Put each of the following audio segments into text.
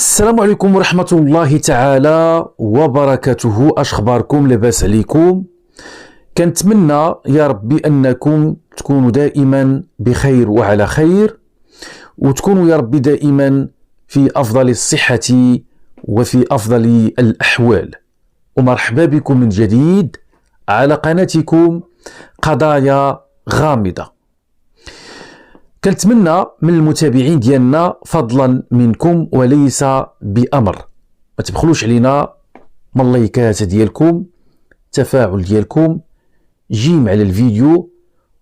السلام عليكم ورحمة الله تعالى وبركاته. أخباركم؟ لاباس عليكم؟ كنتمنى يا ربي أنكم تكونوا دائما بخير وعلى خير، وتكونوا يا ربي دائما في أفضل الصحة وفي أفضل الأحوال. ومرحبا بكم من جديد على قناتكم قضايا غامضة. كنتمنى من المتابعين ديالنا فضلا منكم وليس بأمر ما تبخلوش علينا من اللايكات ديالكم، تفاعل ديالكم، جيم على الفيديو،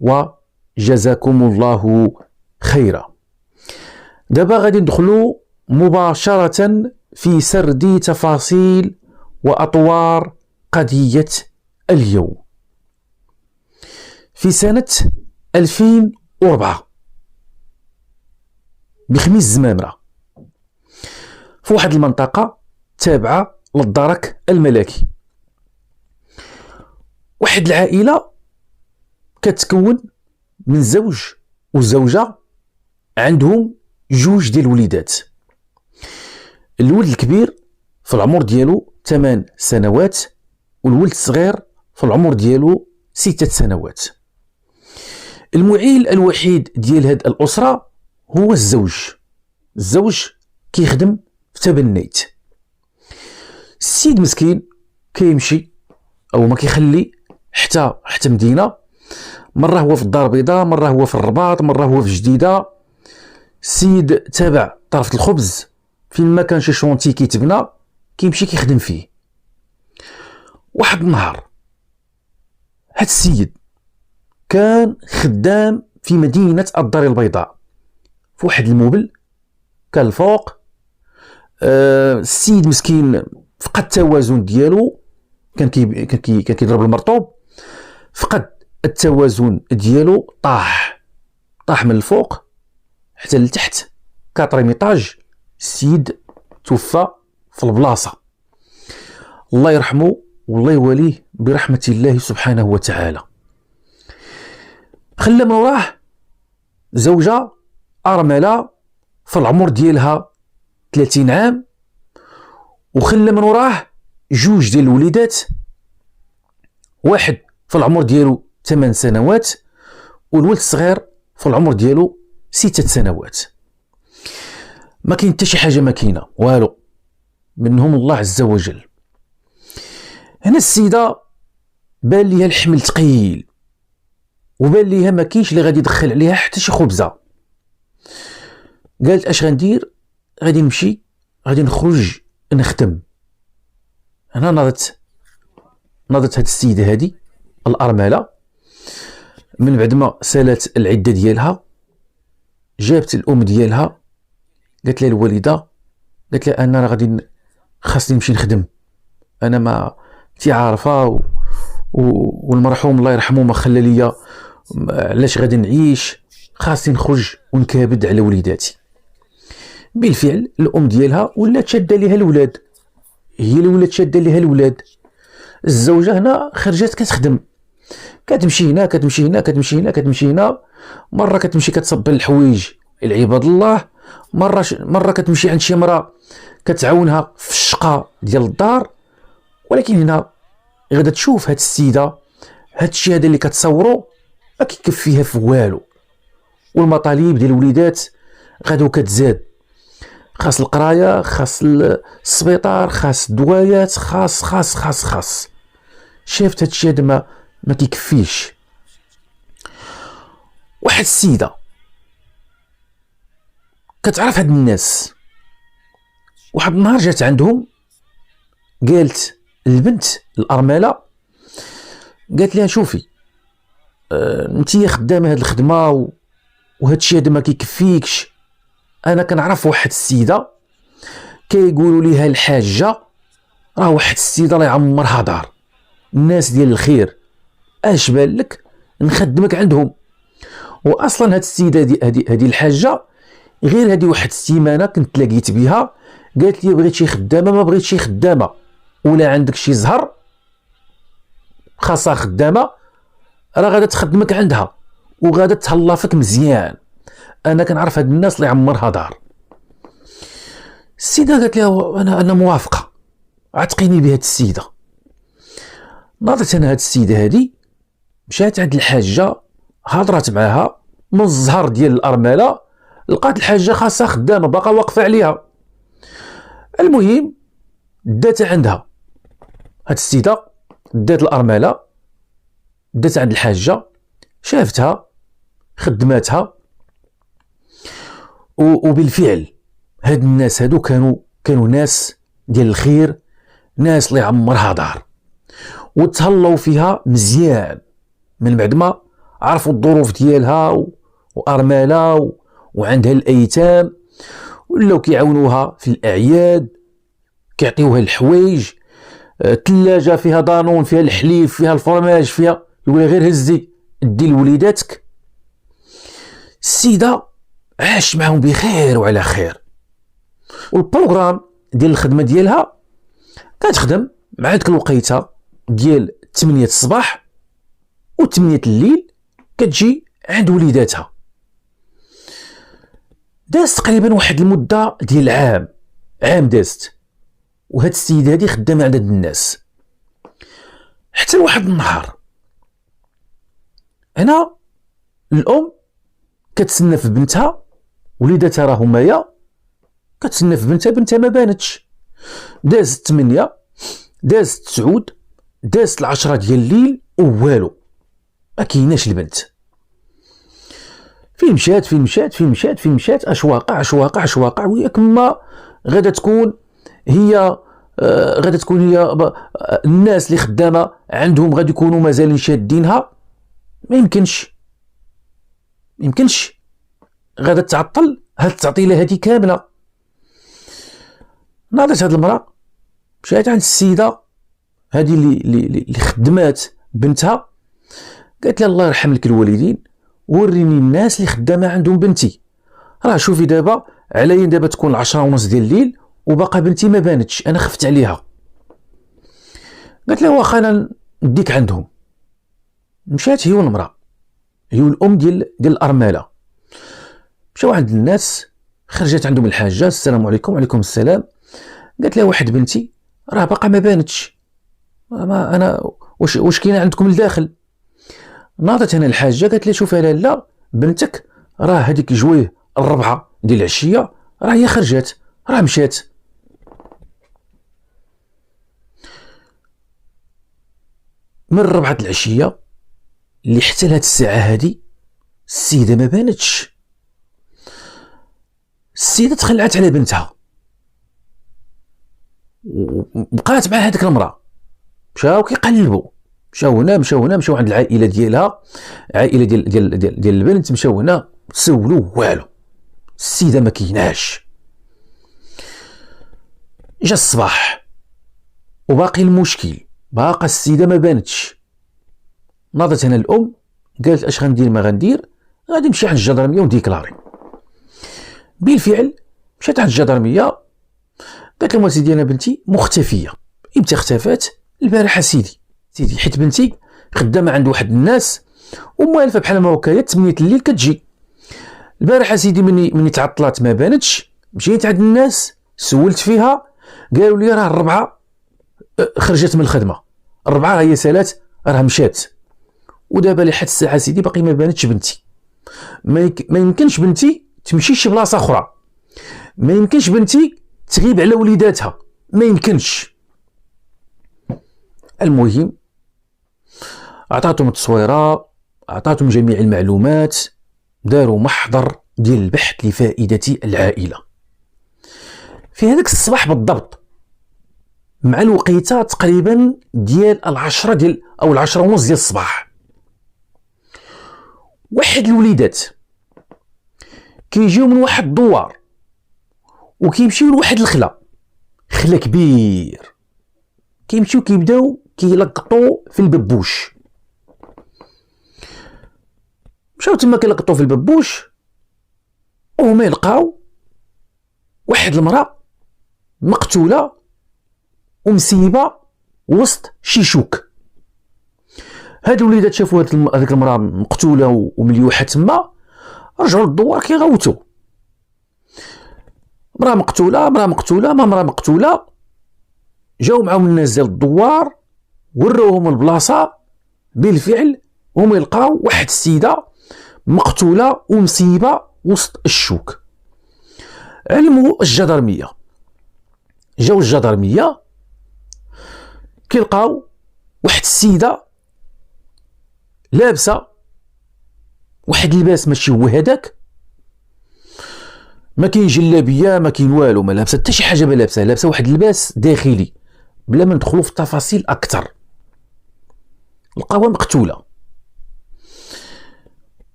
وجزاكم الله خيرا. دابا غادي ندخلوا مباشرة في سرد تفاصيل وأطوار قضية اليوم. في سنة 2004 بخميس زمامرة في واحد المنطقة تابعة للدرك الملكي، واحد العائلة كتكون من زوج وزوجة عندهم جوج ديال الوليدات. الولد الكبير في العمر ديالو 8 سنوات، والولد الصغير في العمر ديالو 6 سنوات. المعيل الوحيد ديال هاد الأسرة هو الزوج كيخدم في تبنيت. السيد مسكين كيمشي او ما كيخلي حتى مدينة، مرة هو في الدار البيضاء، مرة هو في الرباط، مرة هو في جديدة. السيد تابع طرف الخبز، فين ما كان شي شونتي كيتبنى كيمشي كيخدم فيه. واحد النهار هاد السيد كان خدام في مدينة الدار البيضاء في واحد الموبل كان الفوق. السيد مسكين فقد التوازن ديالو، كان كيضرب المرطوب، فقد التوازن ديالو، طاح من الفوق حتى لتحت 4 ايطاج. السيد توفى في البلاصه، الله يرحمه والله يوليه برحمه الله سبحانه وتعالى. خلى من وراه زوجه أرملة في العمر ديالها 30 عام، وخلى من وراه جوج ديال الوليدات، واحد في العمر ديالو 8 سنوات، والولد الصغير في العمر ديالو 6 سنوات. ما كاين حتى شي حاجه، ما كاينه والو، منهم الله عز وجل. هنا السيده بان ليها الحمل ثقيل، وبان ليها ما كاينش اللي غادي يدخل عليها حتى شي خبزه. قالت اش غندير؟ غادي نمشي، غادي نخرج نخدم. هنا ناضت هاد السيده هادي الارمله، من بعد ما سالات العده ديالها جابت الام ديالها، قالت لها الوالده، قالت لها انا غادي خاصني نمشي نخدم، انا ما انتي عارفه والمرحوم الله يرحمه ما خلى ليا، علاش غادي نعيش؟ خاصني نخرج ونكابد على وليداتي. بالفعل الام ديالها ولات شاده ليها الولاد، هي اللي ولات شاده ليها الولاد. الزوجه هنا خرجت كتخدم، كتمشي هنا كتمشي هنا كتمشي هنا كتمشي هنا، مره كتمشي كتصب الحوايج العباد الله، مره كتمشي عند شي مراه كتعاونها في الشقه ديال الدار. ولكن هنا غادا تشوف هاد السيده هاد الشيء هذا اللي كتصوروا ما كيكفيها في والو، والمطالب ديال الوليدات غادو كتزاد، خاص القرايه، خاص السبيطار، خاص الدوايات، خاص. شافت هاد الشيء هذا ما كيكفيش. واحد السيده كتعرف هاد الناس، واحد النهار جات عندهم، قالت البنت الارمله، قالت لها شوفي انتي خدامه هاد الخدمه وهاد الشيء هذا ما كيكفيكش. انا كنعرف واحد السيده كيقولوا ليها الحاجه، راه واحد السيده الله يعمرها دار، الناس ديال الخير، اش بان لك نخدمك عندهم. واصلا هاد السيده هذه الحاجه غير هذه واحد السيمانه كنت تلاقيت بها، قالت لي بغيت شي خدامه، ما بغيت شي خدامه، ولا عندك شي زهر خاصها خدامه راه غادا تخدمك عندها وغادا تهلا فيك مزيان. انا كنعرف هاد الناس اللي عمرها دار. السيده قالت لها انا موافقه، عتقيني بهاد السيده. ناضت انا هاد السيده هادي مشات عند الحاجه، هضرات معاها من الزهر ديال الارمله، لقات الحاجه خاصها خدامه باقا واقفه عليها. المهم دات عندها هاد السيده، دات الارمله، دات عند الحاجه، شافتها، خدماتها. وبالفعل هاد الناس هادو كانوا ناس ديال الخير، ناس اللي عمرها دار، وتهلاو فيها مزيان من بعد ما عرفوا الظروف ديالها وارمله وعندها الايتام، ولاو كيعاونوها في الاعياد، كيعطيوها الحوايج، الثلاجه فيها دانون، فيها الحليب، فيها الفرماج، فيها، يقول غير هزي دي لوليداتك. السيده عاش معهم بخير وعلى خير. والبروغرام ديال الخدمه ديالها كتخدم مع ديك الوقيته ديال 8 الصباح و 8 الليل، كتجي عند وليداتها. داز تقريبا واحد المده ديال عام دازت، وهاد السيده هادي خدامه عند هاد الناس، حتى لواحد النهار هنا الام كتسنى في بنتها، وليداتها راه هما، كتسنى في بنتها ما بانتش. دازت 8، دازت 9، دازت 10 ديال الليل ووالو، ما كايناش البنت. فين مشات اش واقع وياك ما غادا تكون هي الناس اللي خدامه عندهم غادي يكونوا مازالين شادينها. ما يمكنش غادا تعطل هاد التعطيله هادي كامله. ناضت هاد المراه مشات عند السيده هادي اللي خدمات بنتها، قالت لها الله يرحم لك الوالدين، وريني الناس اللي خدامه عندهم بنتي، راه شوفي دابا عليا دابا تكون 10:30 ديال الليل وباقا بنتي ما بانتش، انا خفت عليها. قالت لها واخا انا نديك عندهم. مشات هي والمراه، هي والام ديال الارمله، مشاو عند الناس، خرجت عندهم الحاجه، السلام عليكم. وعليكم السلام. قالت لها واحد بنتي راه باقا ما بانتش، ما انا واش كاين عندكم لداخل؟ ناضت هنا الحاجه قالت لها شوف لا بنتك راه هذيك جويه 4 ديال العشيه راه هي خرجت، راه مشات. من 4 العشيه اللي حتى لهاد الساعه هادي السيده ما بانتش. السيده تخلعت على بنتها وبقات مع هذيك المراه. مشاو كيقلبوا، مشاو هنا مشاو عند العائله ديالها، عائله ديال البنت، مشاو هنا تسولوا والو، السيده ما كايناش. جا الصباح وباقي المشكل، باقا السيده ما بانتش. ناضت هنا الام قالت اش غندير؟ ما غندير، غادي نمشي عند الجدرميه ونديكلاري. بالفعل مشات عند الجدرميه، قالت لهم سيدي انا بنتي مختفيه. امتى اختفات؟ البارحه سيدي حيت بنتي خدامه عند واحد الناس وموالفه بحال ما وكايات 8 الليل كتجي. البارحه سيدي مني تعطلات ما بانتش، مشيت عند الناس سولت فيها، قالوا لي راه 4 خرجت من الخدمه، 4 هي سالات راه مشات، ودابا لحد الساعه سيدي باقي ما بانتش بنتي. ما يمكنش بنتي تمشي شي بلاصه اخرى، ما يمكنش بنتي تغيب على وليداتها، ما يمكنش. المهم عطاتهم التصويره، عطاتهم جميع المعلومات، داروا محضر ديال البحث لفائده العائله. في هذاك الصباح بالضبط مع الوقيته تقريبا ديال 10 ديال او 10:30 ديال الصباح، واحد الوليدات كيجيو من واحد الدوار وكيمشيو لواحد خلا كبير، كيمشيو كيبداو كيلقطوا في الببوش. مشاو تما كيلقطوا في الببوش وهما يلقاو واحد المراه مقتوله ومسيبه وسط شي شوك. هاد الوليدات شافوا هذيك المراه مقتوله ومليوحه تما، رجعوا للدوار كيغوتوا. مراه مقتوله مراه مقتوله ما مراه مقتوله. جاو معاهم الناس ديال الدوار وروهم البلاصه، بالفعل هما يلقاو واحد السيده مقتوله ومصيبه وسط الشوك. علموا الجدرميه، جاو الجدرميه كيلقاو واحد السيده لابسه واحد اللباس ماشي هو هذاك، ما كاين جلابيه ما كاين والو، ما لابسه حتى شي حاجه، ما لابسه واحد اللباس داخلي بلا ما ندخلوا في التفاصيل اكثر. لقاوها مقتوله.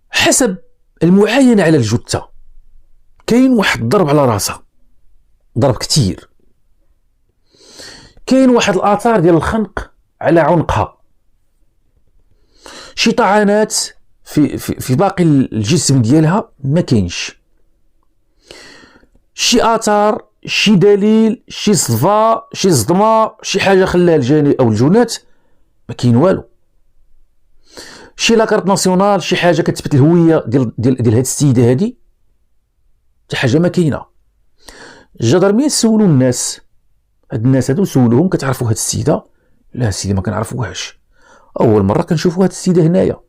حسب المعاينه على الجثه كاين واحد الضرب على راسها، ضرب كتير. كاين واحد الاثار ديال الخنق على عنقها، شي طعنات في باقي الجسم ديالها ما كاينش، شي اثار، شي دليل، شي صدفه، شي صدمه، شي حاجه خلاها الجاني او الجنات، ما كاين والو. شي لاكارت ناسيونال، شي حاجه كتثبت الهويه ديال هاد السيده هادي، حتى حاجه ما كاينه. الجدرميه سولوا الناس، هاد الناس هادو سولوهم كتعرفوا هاد السيده؟ لا السيده ما كنعرفوهاش، اول مره كنشوفوا هاد السيده هنايا.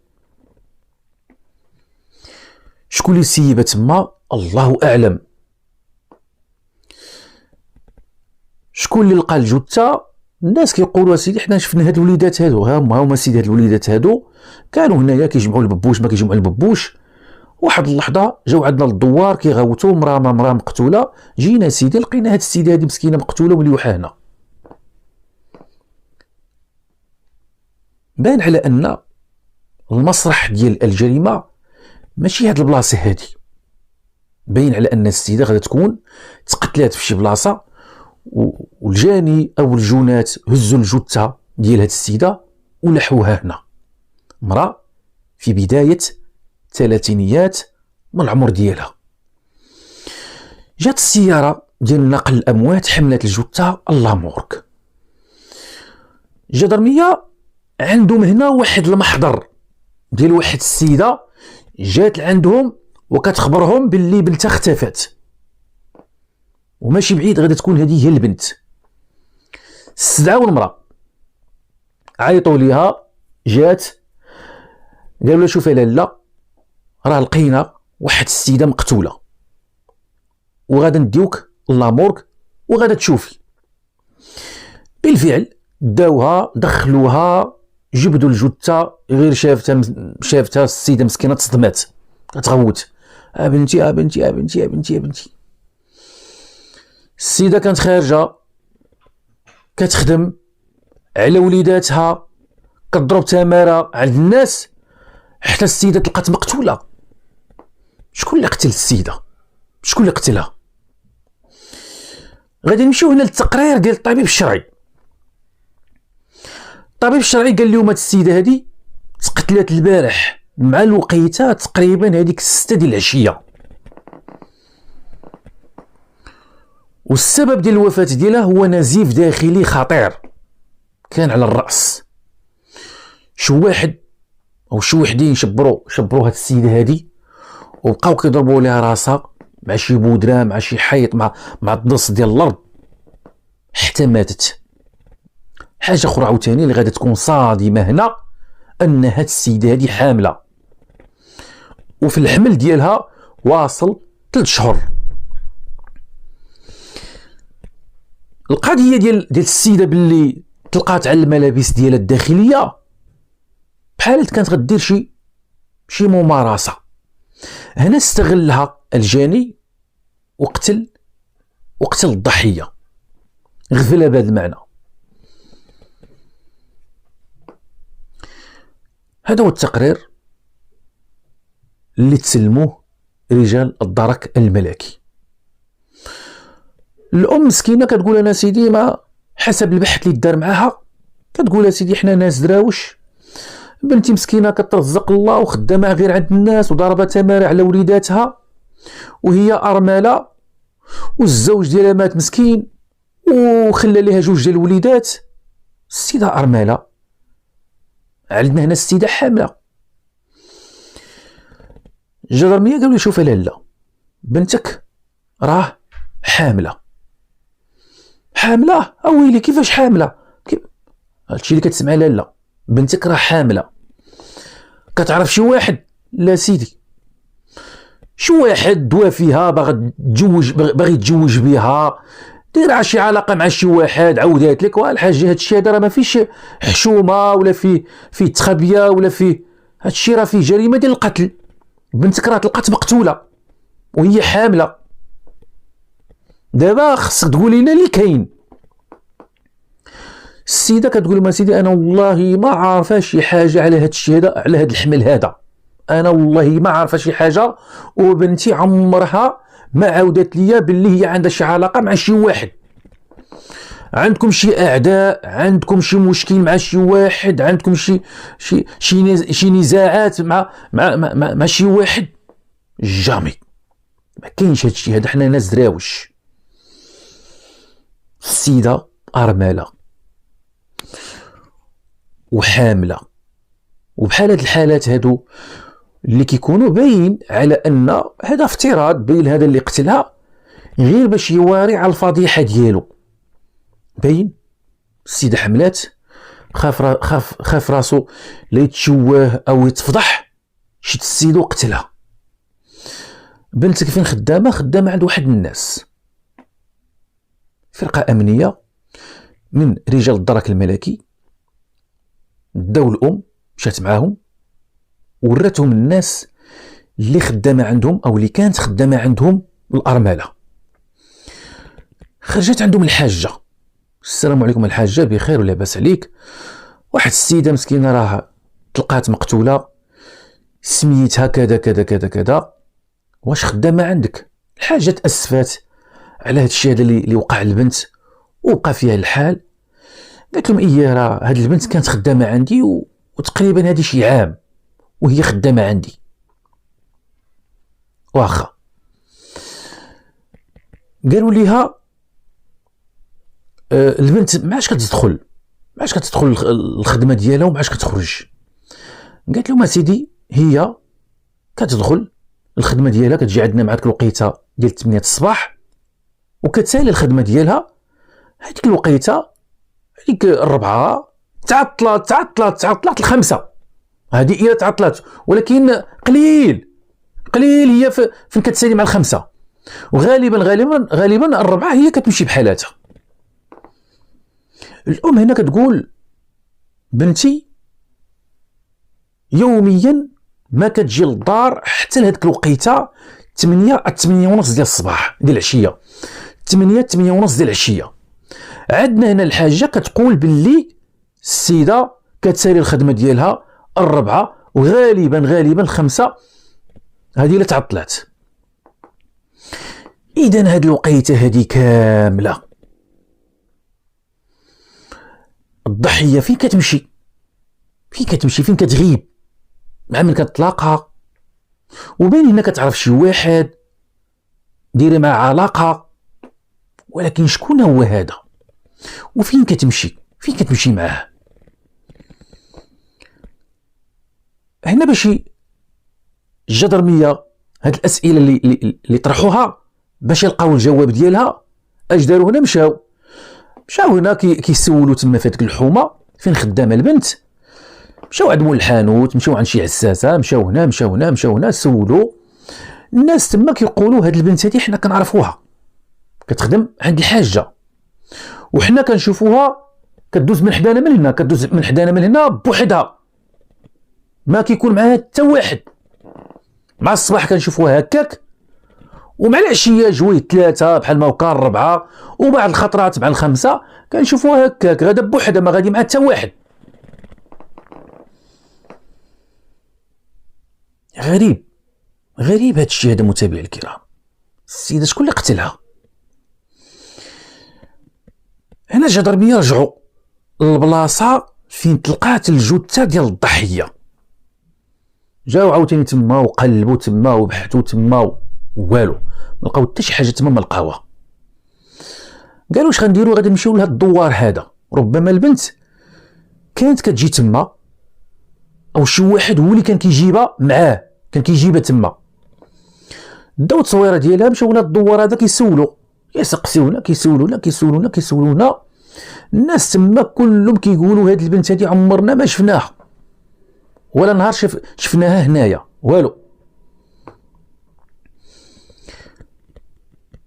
شكون اللي سيبه تما؟ الله اعلم. شكون اللي لقى الجثه؟ الناس كيقولوا اسيدي حنا شفنا هاد الوليدات هادو، هما سيدي هاد الوليدات هادو كانوا هنايا كيجمعوا الببوش ما كيجمعوا الببوش. واحد اللحظه جاو عندنا للدوار كيغوتوا مراه مقتوله، جينا سيدي لقينا هاد السيده هادي مسكينه مقتوله وليوحه هنا. بان على ان المسرح ديال الجريمه ماشي هاد البلاصه هادي، باين على ان السيده غادا تكون تقتلات في شي بلاصه، والجاني او الجنات هزوا الجثه ديال هاد السيده ولحوها هنا. مراه في بدايه الثلاثينيات من العمر ديالها. جات السياره ديال نقل الاموات حملت الجثه الله مورك. الجدرميه عندهم هنا واحد المحضر ديال واحد السيده جات لعندهم وكتخبرهم باللي بنتها اختفت، وماشي بعيد غادا تكون هذه هي البنت. استدعاو المراه، عيطوا ليها، جات قالوا لها شوفي لاله راه لقينا واحد السيده مقتوله وغادا نديوك لامورك وغادا تشوفي. بالفعل داوها دخلوها، جبدوا الجثه، غير شافتها السيده مسكينه تصدمات كتغوت، بنتي بنتي بنتي بنتي بنتي. السيده كانت خارجه كتخدم على وليداتها، كتضرب تماره عند الناس، حتى السيده تلقات مقتوله. شكون اللي قتل السيده؟ شكون اللي قتلها؟ غادي نمشيو هنا للتقرير ديال الطبيب الشرعي. الطبيب الشرعي قال لهم هاد السيده هادي تقتلات البارح مع الوقيته تقريبا هذيك 6 ديال العشيه، والسبب ديال الوفاه ديالها هو نزيف داخلي خطير كان على الراس. شو واحد او شي وحدين شبروا هاد السيده هادي وبقاو كيضربوا لها راسها مع شي بودره مع شي حيط مع الضرس ديال الارض حتى ماتت. حاجه اخرى عاوتاني اللي غادا تكون صادمه هنا ان هاد السيده هادي حامله، وفي الحمل ديالها واصل 3 شهور. القضيه ديال السيده باللي تلقات على الملابس ديالها الداخليه بحال كانت غدير شي ممارسه. هنا استغلها الجاني وقتل الضحيه، غفلها بهذا المعنى. هذا هو التقرير اللي تسلموه رجال الدرك الملكي. الام مسكينه كتقول انا سيدي ما حسب البحث اللي دار معاها، كتقول سيدي حنا ناس دراوش، بنتي مسكينه كترزق الله وخدامه غير عند الناس وضربه تماره على وليداتها وهي ارمله، والزوج ديالها مات مسكين وخلى ليها 2 ديال الوليدات. السيده ارمله، عندنا هنا السيده حامله. الجدرميه قالوا لي شوف لاله بنتك راه حامله. حامله اويلي كيفاش حامله؟ هادشي اللي كتسمع لالا، بنتك راه حامله. كتعرف شي واحد؟ لا سيدي، شي واحد دوا فيها باغي يتزوج بها، دايره شي علاقه مع شي واحد، عاودات لك والحاجه هادشي هذا راه ما فيش حشومه ولا فيه تخبيه ولا فيه هادشي، راه فيه جريمه ديال القتل. بنتك راه تلقات مقتوله وهي حامله. دابا خصك تقول لنا اللي كاين. السيده كتقول ما سيدي انا والله ما عارفه شي حاجه على هادشي هذا، على هاد الحمل هذا، انا والله ما عارفه شي حاجه، وبنتي عمرها ما عاودت ليا باللي هي عندها شي علاقه مع شي واحد. عندكم شي اعداء، عندكم شي مشكل مع شي واحد، عندكم شي نزاعات مع شي واحد؟ جامي، ما كاينش هادشي هذا، حنا ناس دراوش. السيده ارمله وحامله، وبحال هاد الحالات هادو اللي كيكونوا باين على ان هذا افتراض، باين هذا اللي قتلها غير باش يواري على الفضيحه ديالو. باين السيده حملات، خاف راسو لا يتشوه او يتفضح، شد السيد وقتلها. بنتك فين خدامه؟ خدامه عند واحد الناس، فرقه امنيه من رجال الدرك الملكي. داو الام مشات معاهم وراتهم الناس اللي خدامه عندهم او اللي كانت خدامه عندهم الارمله. خرجت عندهم الحاجه، السلام عليكم الحاجه، بخير ولا باس عليك؟ واحد السيده مسكينه راه تلقات مقتوله، سميتها كذا كذا كذا كذا، واش خدامه عندك؟ الحاجه تاسفات على هذا الشيء هذا اللي وقع للبنت وبقى فيها الحال. قالت لهم ايه راه هاد البنت كانت خدامه عندي وتقريبا هادي شي عام وهي خدامه عندي. واخا قالوا ليها البنت ما عادش كتدخل الخدمه ديالها وما عادش كتخرج. قالت لهم سيدي هي كتدخل الخدمه ديالها، كتجي عندنا مع ديك الوقيته ديال 8 الصباح وكتسالي الخدمه ديالها. هذيك الوقيته هذيك الربعه تعطلات الخمسه، هذه هي تعطلات، ولكن قليل هي فين كتسالي مع الخمسه، وغالبا الربعه هي كتمشي بحالاتها. الام هنا كتقول بنتي يوميا ما كتجي للدار حتى لهذيك الوقيته 8 ونص ديال الصباح ديال العشيه، 8 ونص ديال العشيه. عندنا هنا الحاجه كتقول باللي السيده كتسالي الخدمه ديالها الربعه وغالبا الخمسه هذه اللي تعطلات. اذا هذه الوقيته هذه كامله الضحيه فين كتمشي؟ فين كتغيب؟ مع من كتلاقها وبين هنا كتعرف شي واحد ديري مع علاقه، ولكن شكون هو هذا وفين كتمشي معاه؟ هنا باش الجدرميه هاد الاسئله اللي طرحوها باش يلقاو الجواب ديالها، اش داروا هنا؟ مشاو هنا كيسولوا تما في هذيك الحومه فين خدامه البنت، مشاو عند مول الحانوت، مشاو عند شي عساسه، مشاو هنا سولوا الناس تما كيقولوا هاد البنت هذه حنا كنعرفوها كتخدم عند الحاجه، وحنا كنشوفوها كدوز من حدانا من هنا بوحدها، ما كيكون معاها حتى واحد. مع الصباح كنشوفوها هكاك، ومع العشيه جويه 3 بحال ما وكا 4، وبعض الخطرات مع 5 كنشوفوها هكاك غادا بوحدها ما غادي معها حتى واحد. غريب هاد الشيء هذا متابعي الكرام. السيده شكون اللي قتلها؟ هنا الجدرميه رجعوا للبلاصه فين تلقات الجثه ديال الضحيه، جاو عاوتاني تما وقلبوا تما وبحثوا تما والو ما لقاو حتى شي حاجه تما، ما لقاوها. قالوا واش غنديروا؟ غادي نمشيو لهاد الدوار هذا، ربما البنت كانت كتجي تما او شي واحد هو اللي كان كيجيبها معاه، كان كيجيبها تما. داو التصويره ديالها، مشاو لهاد الدوار هذا كيسولوا كيسولونا الناس تما كلهم كيقولوا هاد البنت هادي عمرنا ما شفناها، ولا نهار شفناها هنايا والو.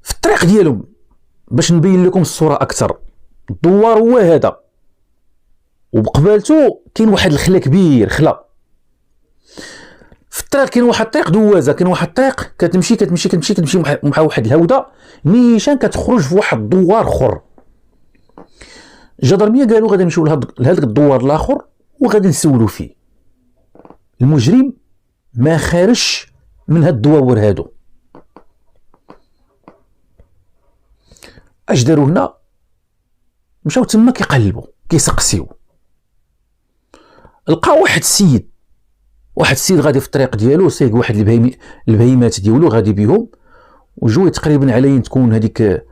في الطريق ديالهم باش نبين لكم الصوره اكثر، الدوار هو هذا، وبقبالته كاين واحد الخلا كبير، خلا في الطريق، كاين واحد الطريق دوازه، كاين واحد الطريق كتمشي مع واحد الهوده نيشان كتخرج في واحد الدوار اخر. الجدرميه قالوا غادي نمشيو لهذاك الدوار الاخر وغادي نسولوا فيه. المجرم ما خارج من هاد الدواور هادو. اش داروا هنا؟ مشاو تما كيقلبوا كيسقسيو، لقاو واحد السيد غادي في الطريق ديالو، سايق واحد البهيمات ديالو غادي بيهم، وجوي تقريبا عليا تكون هذيك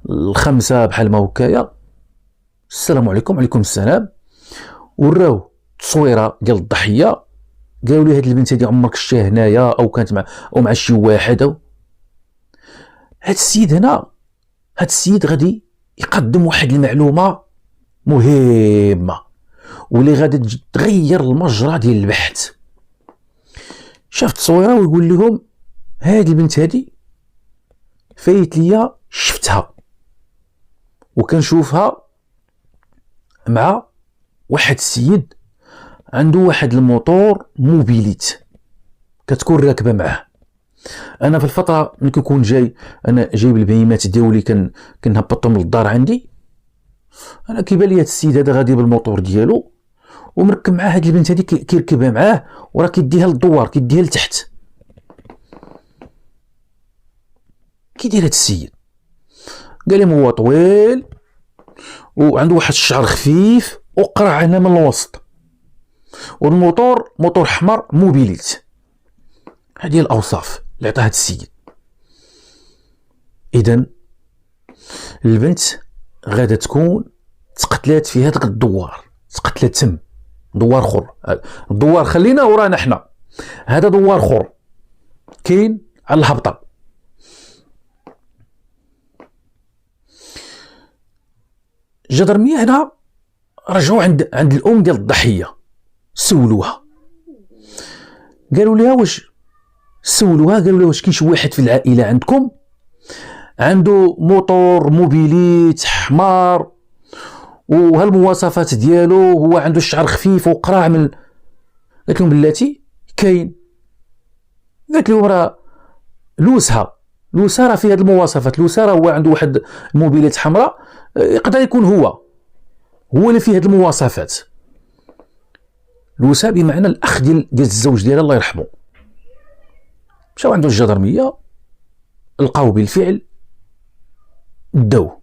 الخمسه بحال ما هكايا. السلام عليكم. وعليكم السلام. وراو التصويره ديال الضحيه، قالوا لي هاد البنت هادي عمرك شفتيها هنايا او كانت مع شي واحد. هاد السيد غادي يقدم واحد المعلومه مهمه واللي غادي تغير المجرى ديال البحث. شاف التصويره ويقول لهم هاد البنت هادي فايت ليا شفتها وكنشوفها مع واحد السيد عنده واحد الموتور موبيليت كتكون راكبه معاه. انا في الفتره ملي كنكون انا جايب البهيمات ديالي كنهبطهم للدار عندي، انا كيبان لي هاد السيد هذا غادي بالموتور ديالو ومركب معاه هاد البنت هادي كيركبها معاه وراه كيديها للدوار، كيديها لتحت. كي داير هاد السيد؟ قال لهم هو طويل وعنده واحد الشعر خفيف وقرع هنا من الوسط، والموتور موتور حمر موبيليت. هذه الاوصاف اللي عطاها هاد السيد. اذا البنت غادا تكون تقتلات في هذاك الدوار، تقتلات تم دوار اخر. الدوار خلينا ورانا حنا، هذا دوار اخر كاين على الهبطه. الجدرميه هنا رجعوا عند الام ديال الضحيه، سولوها، قالوا لها واش كاين شي واحد في العائله عندكم عنده موتور موبيليت حمار وهالمواصفات ديالو، هو عنده الشعر خفيف وقراع من. قالت لهم بلاتي كاين. قالت لهم راه لوسها راه فيه هاد المواصفات، لوسها راه هو عنده واحد موبيليت حمراء، يقدر يكون هو اللي فيه هاد المواصفات. لوسها بمعنى الاخ ديال الزوج ديالها الله يرحمه. مشاو عنده الجدرميه، لقاو بالفعل داو،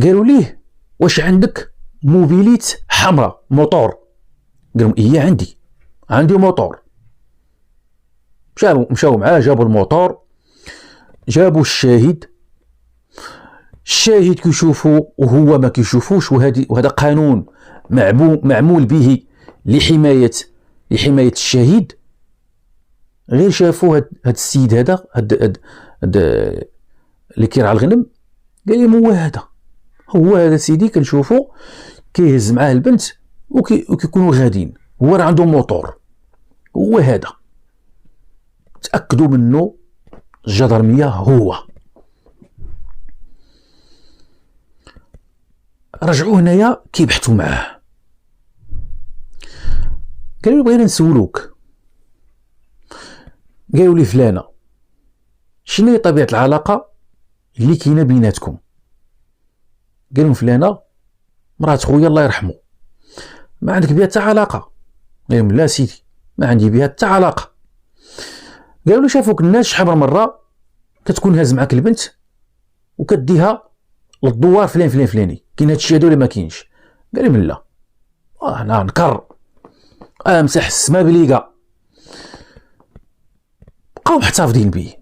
قالوا ليه واش عندك موبيليت حمراء موتور؟ قال لهم إيه عندي موتور. مشاو معاه، جابوا الموتور، جابوا الشاهد كيشوفوا وهو ما كيشوفوش، وهذا قانون معمول به لحماية الشاهد. غير شافوا هاد السيد هذا اللي كيرعى الغنم، قال لهم هو هذا سيدي كنشوفو كيهز معاه البنت وكيكونوا غاديين، هو راه عنده موتور، هو هذا. تاكدوا منه الجدرميه هو. رجعوا هنايا كيبحثوا معاه، قالوا له بغينا نسولوك. قالوا لي فلانه شنو هي طبيعه العلاقه اللي كاينه بيناتكم؟ قال لهم فلانه مرات خويا الله يرحمه، ما عندك بها حتى علاقه؟ قال لهم لا سيدي ما عندي بها حتى علاقه. قالوا له شافوك الناس شحال من مره كتكون هاز معاك البنت وكديها للدوار فلاني، كاين هاد الشيء هذا ولا ما كاينش؟ قال لهم لا. انا نكر امسح السما بليقه. بقاو محتفظين به.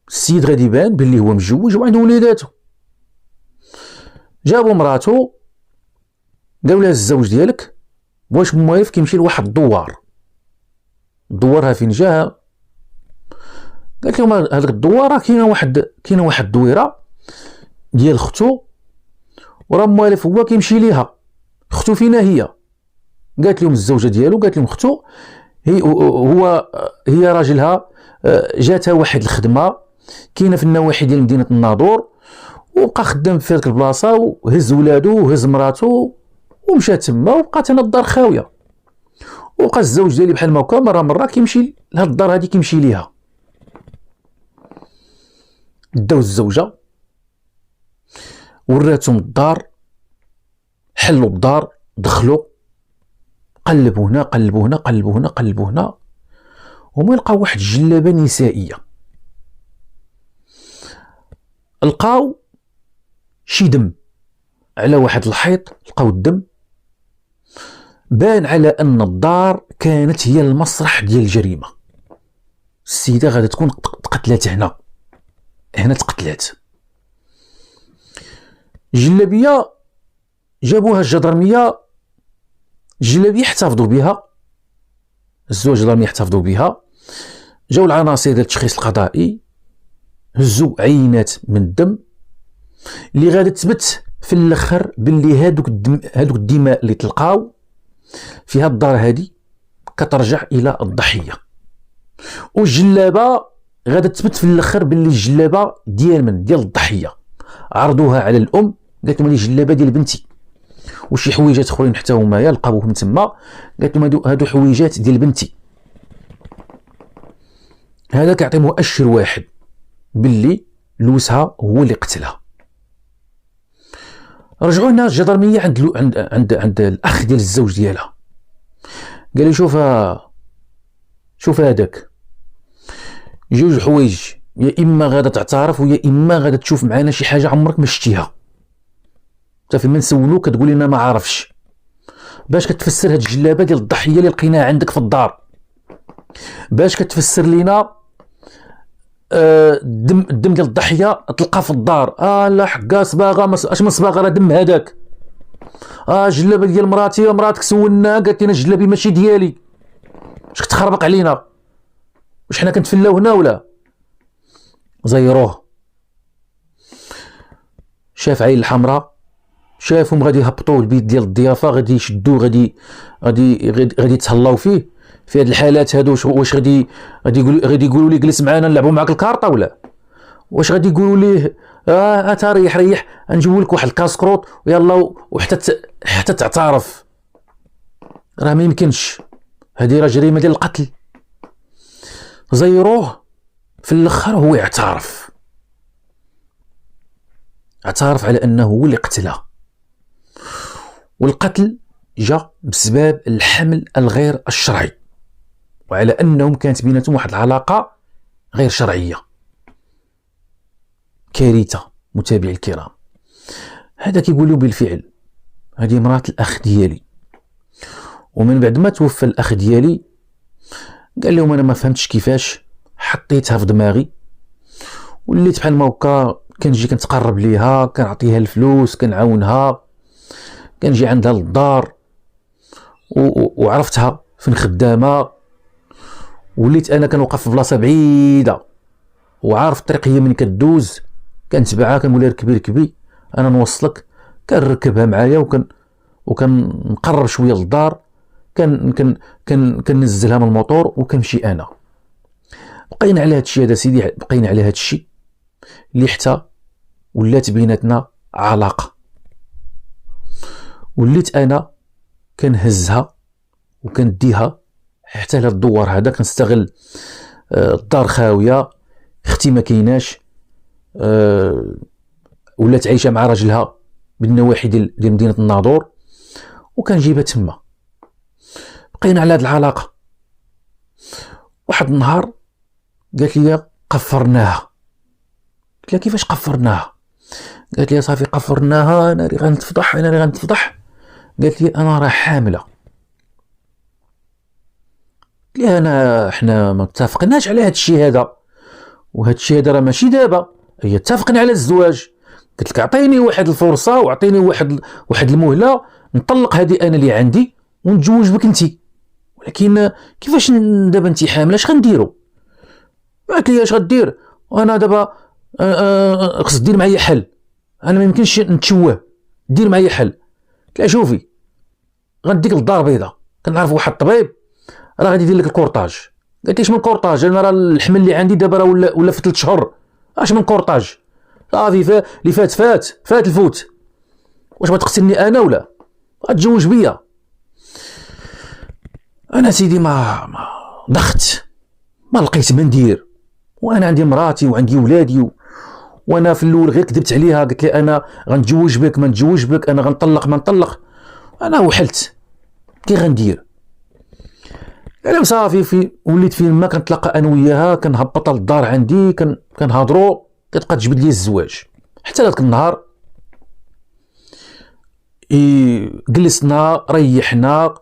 السيد غادي يبان باللي هو متزوج وعنده وليداتو. جابوا مراته، قالوا لها الزوج ديالك واش موالف كيمشي لواحد الدوار ها فين جاها؟ قالت لهم هذيك الدواره كاينه واحد الدويره ديال اختو، وراه موالف هو كيمشي ليها. اختو فينا هي؟ قالت لهم الزوجه ديالو، قالت لهم اختو هي راجلها جاتها واحد الخدمه كاينه في النواحي ديال مدينه الناظور، وبقى خدام في هذيك البلاصه وهز ولادو وهز مراته ومشى تما، وبقات انا الدار خاويه. وبقى الزوج ديالي بحال ما هكا مره كيمشي لهاد الدار هادي كيمشي ليها. داو الزوجه وراتهم الدار، حلوا الدار، دخلوا قلبوا هنا، وما لقاو واحد الجلابه نسائيه. لقاو شي دم على واحد الحيط، لقاو الدم، بان على ان الدار كانت هي المسرح ديال الجريمه. السيده غادا تكون تقتلات هنا تقتلات. الجلابيه جابوها الجدرميه، الجلابيه احتفظوا بها، الزوج الجدرميه احتفظوا بها. جاو العناصر ديال التشخيص القضائي، هزوا عينات من الدم اللي غادا تثبت في الاخر باللي هادوك الدماء اللي تلقاو في هاد الدار هادي كترجع الى الضحيه. والجلابه غادا تثبت في الاخر باللي الجلابه ديال الضحيه. عرضوها على الام، قالت لهم هذه الجلابه ديال بنتي، وشي حويجات اخرين حتى هما لقاوهم تما، قالت لهم هادو حويجات ديال بنتي. هذا كيعطي مؤشر واحد باللي لوسها هو اللي قتلها. رجعوا لنا الجدرميه عند الاخ ديال الزوج ديالها، قال لي شوف هذاك جوج حوايج، يا اما غادا تعترف ويا اما غادا تشوف معنا شي حاجه عمرك ما شتيها. انت فين نسولوك كتقول لنا ما عارفش. باش كتفسر هاد الجلابه ديال الضحيه اللي لقيناها عندك في الدار؟ باش كتفسر لينا الدم ديال الضحيه تلقى في الدار؟ لا حقا صباغه، اش من صباغه؟ راه دم هذاك. الجلابه ديال مراتك سولنا قالت لنا الجلابي ماشي ديالي. واش كتخربق علينا؟ واش حنا كنتفلاو هنا ولا؟ زيروه. شاف عين الحمراء، شافهم غادي يهبطوا البيت ديال الضيافه، غادي يشدوه، غادي يتهلاو فيه. في هاد الحالات هادو واش غادي يقولوا لي جلس معنا نلعبوا معاك الكارطه ولا؟ واش غادي يقولوا ليه ريح نجيبوا لك واحد الكاسكروط ويلا حتى تعترف؟ راه ما يمكنش، هذه راه جريمه ديال القتل. زيروه، في الاخر هو اعترف على انه هو اللي قتلها. والقتل جاء بسبب الحمل الغير الشرعي، وعلى انهم كانت بيناتهم واحد العلاقه غير شرعيه. كارثه متابعي الكرام. هذا كيقولوا بالفعل هذه مرات الاخ ديالي، ومن بعد ما توفى الاخ ديالي قال لهم انا ما فهمتش كيفاش حطيتها في دماغي، وليت بحال ما هكا كنجي كنتقرب ليها، كنعطيها الفلوس، كنعاونها، كنجي عندها للدار، وعرفتها فين خدامه. وليت انا كنوقف في بلاصه بعيده وعارف الطريق هي من كدوز، كنتبعها، كنقول لها ركبي انا نوصلك، كنركبها معايا وكنقرب شويه للدار، كننزلها من الموطور وكنمشي انا. بقينا على هذا الشيء هذا سيدي، بقينا على هذا الشيء اللي حتى ولات بيناتنا علاقه. وليت انا كنهزها وكنديها حتى لهاد الدوار هذا، كنستغل الدار خاويه، اختي ما كايناش، ولات عايشه مع راجلها بالنواحي ديال مدينه الناظور، وكنجيبها تما. بقينا على هاد العلاقه. واحد النهار قالت لي قفرناها. قلت لها كيفاش قفرناها؟ قالت لي صافي قفرناها، انا اللي غنتفضح. قالت لي انا راه حامله. قلت لها حنا ما اتفقناش على هاد الشيء هذا، وهاد الشيء هذا راه ماشي دابا، هي اتفقنا على الزواج. قلت لك اعطيني واحد الفرصه واعطيني واحد المهله نطلق هذه انا اللي عندي ونتزوج بك انت. ولكن كيفاش دابا انت حامله؟ اش غنديروا؟ قالت لي اش غدير؟ وانا دابا خصك دير معايا حل، انا ما يمكنش نتشوه، دير معايا حل. قلت لها شوفي غنديك للدار البيضاء، كنعرف واحد الطبيب راه غادي يدير لك الكورطاج. قالت لي اش من كورطاج؟ انا راه الحمل اللي عندي دابا راه ولا في 3 شهور، اش من كورطاج؟ صافي اللي فات الفوت، واش بتقتلني انا ولا غتزوج بيا؟ انا سيدي ما ضغط، ما لقيت ما ندير، وانا عندي مراتي وعندي ولادي وانا في الاول غير كذبت عليها، قلت لي انا غنتزوج بك ما نتزوج بك، انا غنطلق ما نطلق، انا وحلت كي غندير. انا صافي وليت فين ما كنتلاقى انا وياها كنهبط للدار عندي كنهضروا، كتبقى تجبد لي الزواج. حتى ذاك النهار جلسنا ريحنا،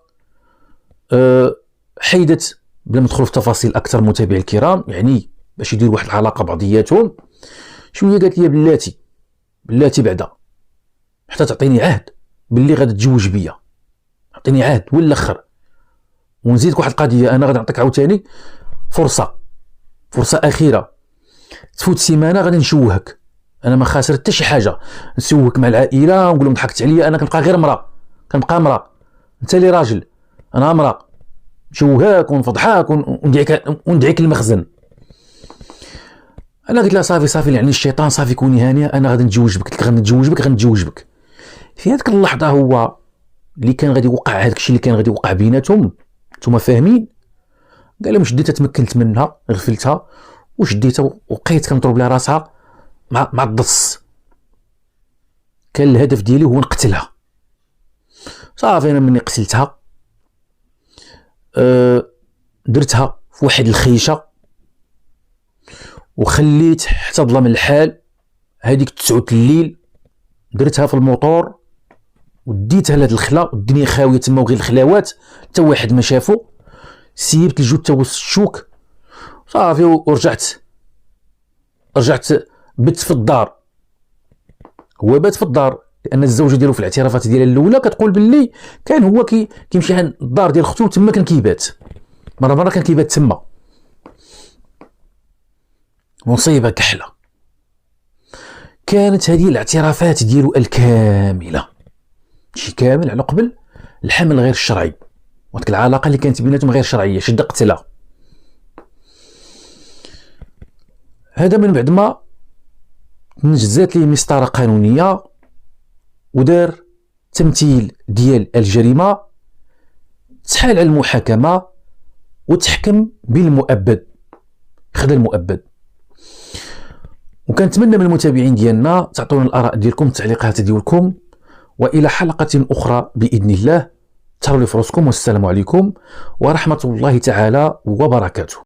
حيدت بلا ما ندخل في تفاصيل اكثر متابعي الكرام، يعني باش يديروا واحد العلاقه بعضياتهم شويه. قالت لي بلاتي بعدا حتى تعطيني عهد باللي غادي تتزوج بيا، عطيني عهد والاخر. ونزيدك واحد القضيه، انا غادي نعطيك عاوتاني فرصه اخيره، تفوت سيمانه غادي نشوهك، انا ما خاسر حتى شي حاجه، نسوهك مع العائله ونقول لهم ضحكت عليا، انا كنبقى غير مرا، كنبقى مرا، انت اللي راجل انا مرا، نشوهك ونفضحك وندعيك المخزن. انا قلت لها صافي يعني الشيطان صافي كوني هانيه، انا غادي نتزوج بك، قلت لك غنتزوج بك. في هذيك اللحظه هو اللي كان غادي يوقع هذاك الشيء اللي كان غادي يوقع بيناتهم، نتوما فاهمين؟ قال لهم شديتها تمكنت منها، غفلتها وشديتها وبقيت كنضرب لها راسها مع الضص، كان الهدف ديالي هو نقتلها. صافي انا مني قتلتها درتها في واحد الخيشه وخليت حتى ظلم الحال. هذيك 9 الليل درتها في الموطور وديتها لهاد الخلا، والدنيا خاويه تما وغير الخلاوات، حتى واحد ما شافو. سيبت الجثه وسط الشوك صافي ورجعت بت في الدار. هو بات في الدار لان الزوجه ديالو في الاعترافات ديالها الاولى كتقول باللي كان هو كيمشي عند الدار ديال اختو تما كان كيبات، مره كان كيبات تما. مصيبه كحله كانت هذه الاعترافات ديالو الكامله، شي كامل على قبل الحمل غير الشرعي، وديك العلاقه اللي كانت بيناتهم غير شرعيه شد قتلها. هذا من بعد ما نجزات ليه مسطره قانونيه ودار تمثيل ديال الجريمه، تحال على المحاكمه وتحكم بالمؤبد، خذا المؤبد. وكنتمنى من المتابعين ديالنا تعطونا الاراء ديالكم، التعليقات ديالكم، والى حلقه اخرى باذن الله. تهلاو لي فراسكم، والسلام عليكم ورحمه الله تعالى وبركاته.